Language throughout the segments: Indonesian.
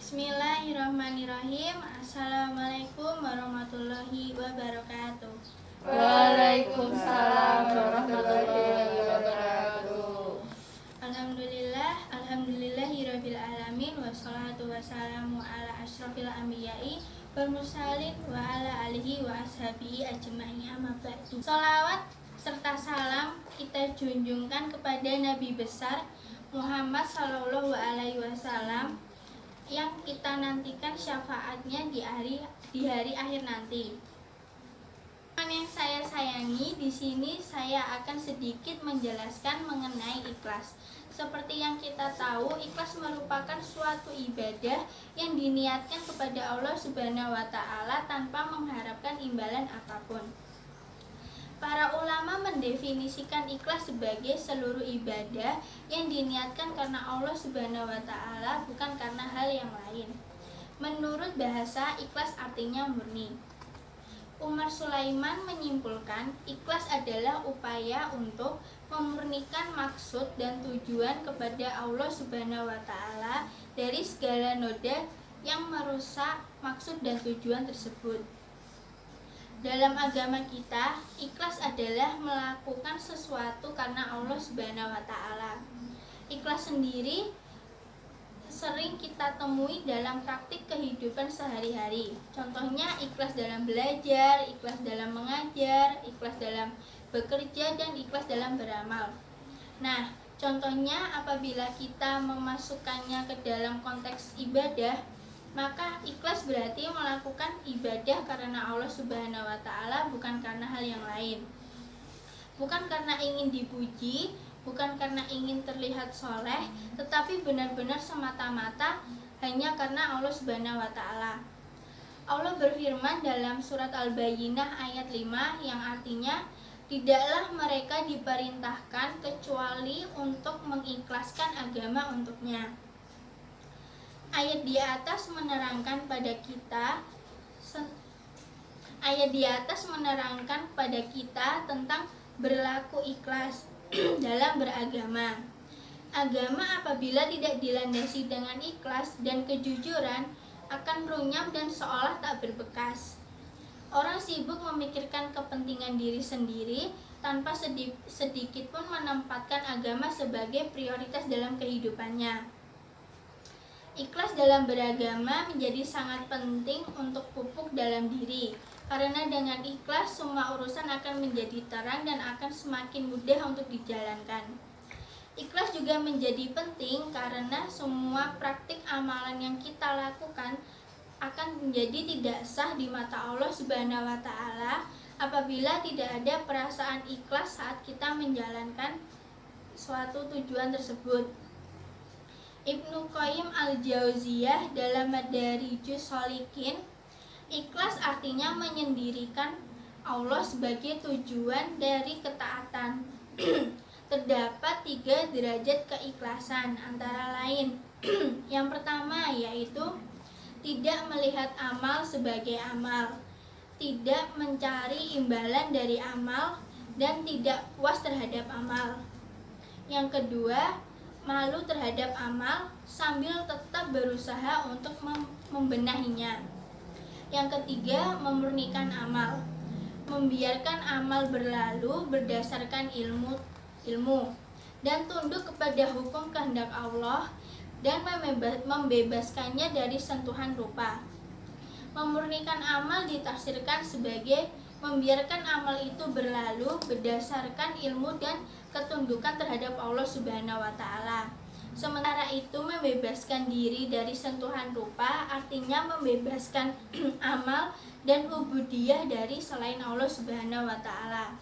Bismillahirrahmanirrahim. Assalamualaikum warahmatullahi wabarakatuh. Waalaikumsalam warahmatullahi wabarakatuh. Alhamdulillahirabbil alamin wassalatu wassalamu ala asyrofil anbiya'i wal mursalin wa ala alihi wa ashabihi ajma'in amma ba'du. Shalawat serta salam kita junjungkan kepada Nabi besar Muhammad sallallahu alaihi wasallam yang kita nantikan syafaatnya di hari akhir nanti. Yang saya sayangi, di sini saya akan sedikit menjelaskan mengenai ikhlas. Seperti yang kita tahu, ikhlas merupakan suatu ibadah yang diniatkan kepada Allah Subhanahu wa taala tanpa mengharapkan imbalan apapun. Para ulama mendefinisikan ikhlas sebagai seluruh ibadah yang diniatkan karena Allah Subhanahu wa taala, bukan karena hal yang lain. Menurut bahasa, ikhlas artinya murni. Umar Sulaiman menyimpulkan, ikhlas adalah upaya untuk memurnikan maksud dan tujuan kepada Allah Subhanahu wa taala dari segala noda yang merusak maksud dan tujuan tersebut. Dalam agama kita, ikhlas adalah melakukan sesuatu karena Allah Subhanahu wa taala. Ikhlas sendiri sering kita temui dalam praktik kehidupan sehari-hari. Contohnya ikhlas dalam belajar, ikhlas dalam mengajar, ikhlas dalam bekerja, dan ikhlas dalam beramal. Nah, contohnya apabila kita memasukkannya ke dalam konteks ibadah, maka ikhlas berarti melakukan ibadah karena Allah Subhanahu wa taala, bukan karena hal yang lain. Bukan karena ingin dipuji, bukan karena ingin terlihat soleh, tetapi benar-benar semata-mata hanya karena Allah Subhanahu wa taala. Allah berfirman dalam surat Al-Bayyinah ayat 5 yang artinya, tidaklah mereka diperintahkan kecuali untuk mengikhlaskan agama untuknya. Ayat di atas menerangkan pada kita tentang berlaku ikhlas dalam beragama. Agama apabila tidak dilandasi dengan ikhlas dan kejujuran akan runyam dan seolah tak berbekas. Orang sibuk memikirkan kepentingan diri sendiri tanpa sedikit pun menempatkan agama sebagai prioritas dalam kehidupannya. Ikhlas dalam beragama menjadi sangat penting untuk pupuk dalam diri, karena dengan ikhlas semua urusan akan menjadi terang dan akan semakin mudah untuk dijalankan. Ikhlas juga menjadi penting karena semua praktik amalan yang kita lakukan akan menjadi tidak sah di mata Allah Subhanahu wa taala apabila tidak ada perasaan ikhlas saat kita menjalankan suatu tujuan tersebut. Ibnu Qayyim al-Jauziyah dalam Madarijus Shalikin, ikhlas artinya menyendirikan Allah sebagai tujuan dari ketaatan. Terdapat 3 derajat keikhlasan, antara lain yang pertama yaitu tidak melihat amal sebagai amal, tidak mencari imbalan dari amal, dan tidak puas terhadap amal. Yang kedua, malu terhadap amal sambil tetap berusaha untuk membenahinya. Yang ketiga, memurnikan amal, membiarkan amal berlalu berdasarkan ilmu dan tunduk kepada hukum kehendak Allah dan membebaskannya dari sentuhan rupa. Memurnikan amal ditafsirkan sebagai membiarkan amal itu berlalu berdasarkan ilmu dan ketundukan terhadap Allah Subhanahu wa taala. Sementara itu membebaskan diri dari sentuhan rupa artinya membebaskan amal dan ubudiyah dari selain Allah Subhanahu wa taala.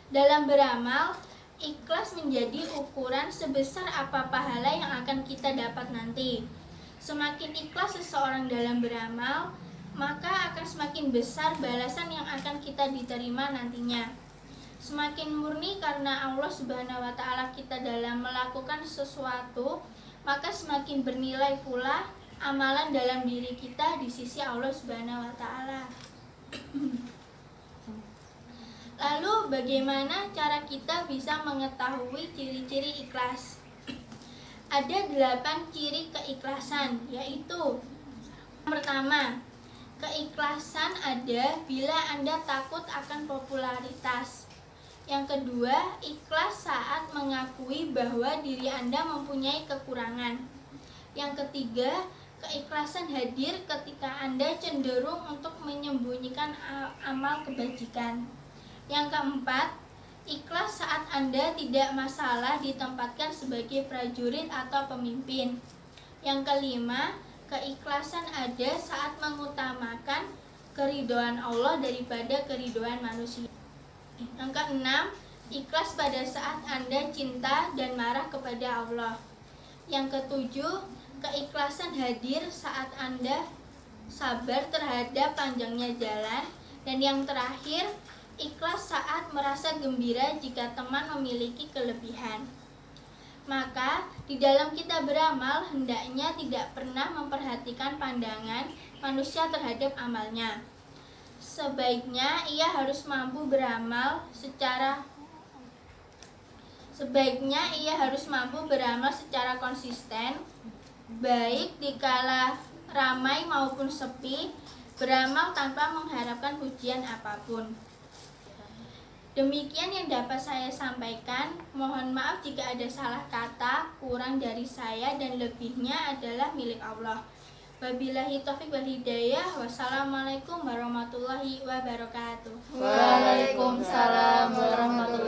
Dalam beramal, ikhlas menjadi ukuran sebesar apa pahala yang akan kita dapat nanti. Semakin ikhlas seseorang dalam beramal, maka akan semakin besar balasan yang akan kita diterima nantinya. Semakin murni karena Allah Subhanahu wa taala kita dalam melakukan sesuatu, maka semakin bernilai pula amalan dalam diri kita di sisi Allah Subhanahu wa taala. Lalu bagaimana cara kita bisa mengetahui ciri-ciri ikhlas? Ada 8 ciri keikhlasan, yaitu pertama, keikhlasan ada bila Anda takut akan popularitas. Yang kedua, ikhlas saat mengakui bahwa diri Anda mempunyai kekurangan. Yang ketiga, keikhlasan hadir ketika Anda cenderung untuk menyembunyikan amal kebajikan. Yang keempat, ikhlas saat Anda tidak masalah ditempatkan sebagai prajurit atau pemimpin. Yang kelima, keikhlasan ada saat mengutamakan keridhaan Allah daripada keridhaan manusia. Yang keenam, ikhlas pada saat Anda cinta dan marah kepada Allah. Yang ketujuh, keikhlasan hadir saat Anda sabar terhadap panjangnya jalan. Dan yang terakhir, ikhlas saat merasa gembira jika teman memiliki kelebihan. Maka di dalam kita beramal hendaknya tidak pernah memperhatikan pandangan manusia terhadap amalnya. Sebaiknya ia harus mampu beramal secara konsisten, baik dikala ramai maupun sepi, beramal tanpa mengharapkan pujian apapun. Demikian yang dapat saya sampaikan. Mohon maaf jika ada salah kata, kurang dari saya, dan lebihnya adalah milik Allah. Wabillahi taufiq wal hidayah. Wassalamualaikum warahmatullahi wabarakatuh. Waalaikumsalam warahmatullahi